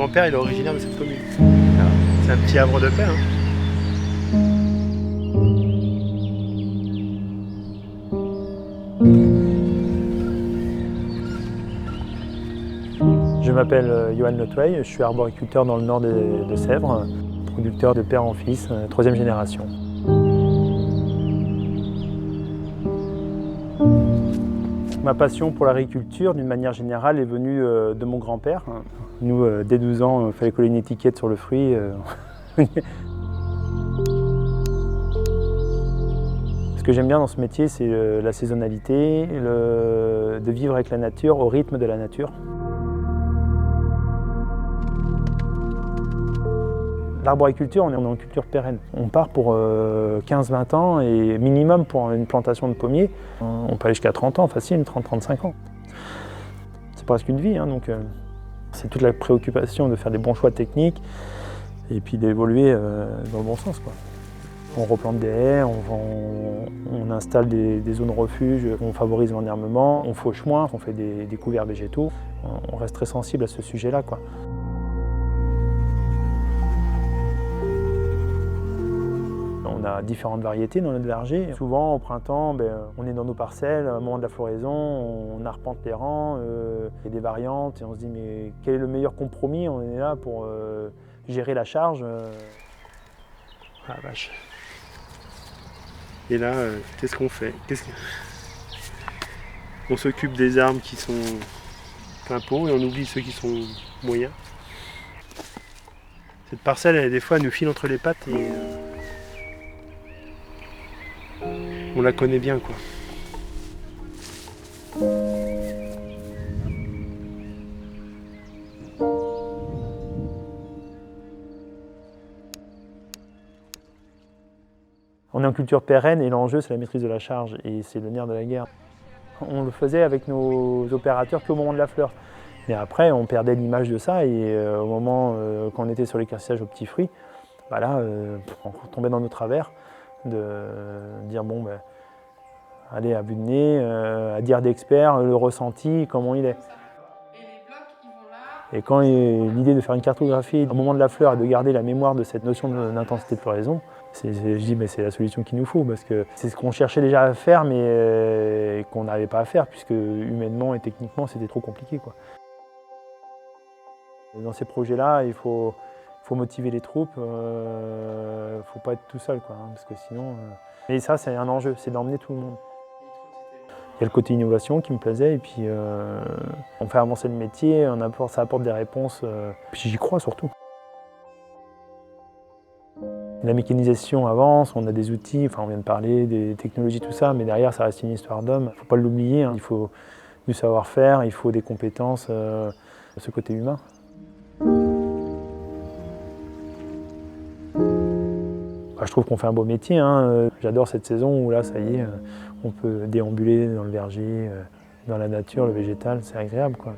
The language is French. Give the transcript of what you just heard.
grand-père, il est originaire de cette commune. Voilà. C'est un petit havre de paix. Je m'appelle Johan Letueil, je suis arboriculteur dans le nord de Sèvres, producteur de père en fils, troisième génération. Ma passion pour l'agriculture, d'une manière générale, est venue de mon grand-père. Nous, dès 12 ans, il fallait coller une étiquette sur le fruit. Ce que j'aime bien dans ce métier, c'est la saisonnalité, de vivre avec la nature, au rythme de la nature. L'arboriculture, on est en culture pérenne. On part pour 15-20 ans et minimum pour une plantation de pommiers. On peut aller jusqu'à 30 ans, facile, 30-35 ans. C'est presque une vie, donc c'est toute la préoccupation de faire des bons choix techniques et puis d'évoluer dans le bon sens, quoi. On replante des haies, on installe des zones refuge, on favorise l'enherbement, on fauche moins, on fait des couverts végétaux. On reste très sensible à ce sujet-là, quoi. On a différentes variétés dans notre verger. Souvent, au printemps, on est dans nos parcelles, au moment de la floraison, on arpente les rangs, il y a des variantes et on se dit mais quel est le meilleur compromis? On est là pour gérer la charge. Ah vache. Et là, qu'est-ce qu'on fait? On s'occupe des arbres qui sont plein pot et on oublie ceux qui sont moyens. Cette parcelle, des fois, elle nous file entre les pattes et on la connaît bien, quoi. On est en culture pérenne et l'enjeu c'est la maîtrise de la charge et c'est le nerf de la guerre. On le faisait avec nos opérateurs qu'au moment de la fleur. Mais après on perdait l'image de ça et au moment quand on était sur l'écarissage aux petits fruits, on tombait dans nos travers de dire allez à vue de nez, à dire d'expert le ressenti, comment il est. Et quand l'idée de faire une cartographie au moment de la fleur et de garder la mémoire de cette notion d'intensité de floraison, je dis c'est la solution qu'il nous faut parce que c'est ce qu'on cherchait déjà à faire mais qu'on n'arrivait pas à faire puisque humainement et techniquement c'était trop compliqué, quoi. Dans ces projets-là, il faut motiver les troupes, il ne faut pas être tout seul, quoi, parce que sinon... Et ça c'est un enjeu, c'est d'emmener tout le monde. Il y a le côté innovation qui me plaisait et puis on fait avancer le métier, ça apporte des réponses, puis j'y crois surtout. La mécanisation avance, on a des outils, on vient de parler des technologies, tout ça, mais derrière ça reste une histoire d'homme. Il ne faut pas l'oublier, il faut du savoir-faire, il faut des compétences, ce côté humain. Je trouve qu'on fait un beau métier, J'adore cette saison où là, ça y est, on peut déambuler dans le verger, dans la nature, le végétal, c'est agréable, quoi.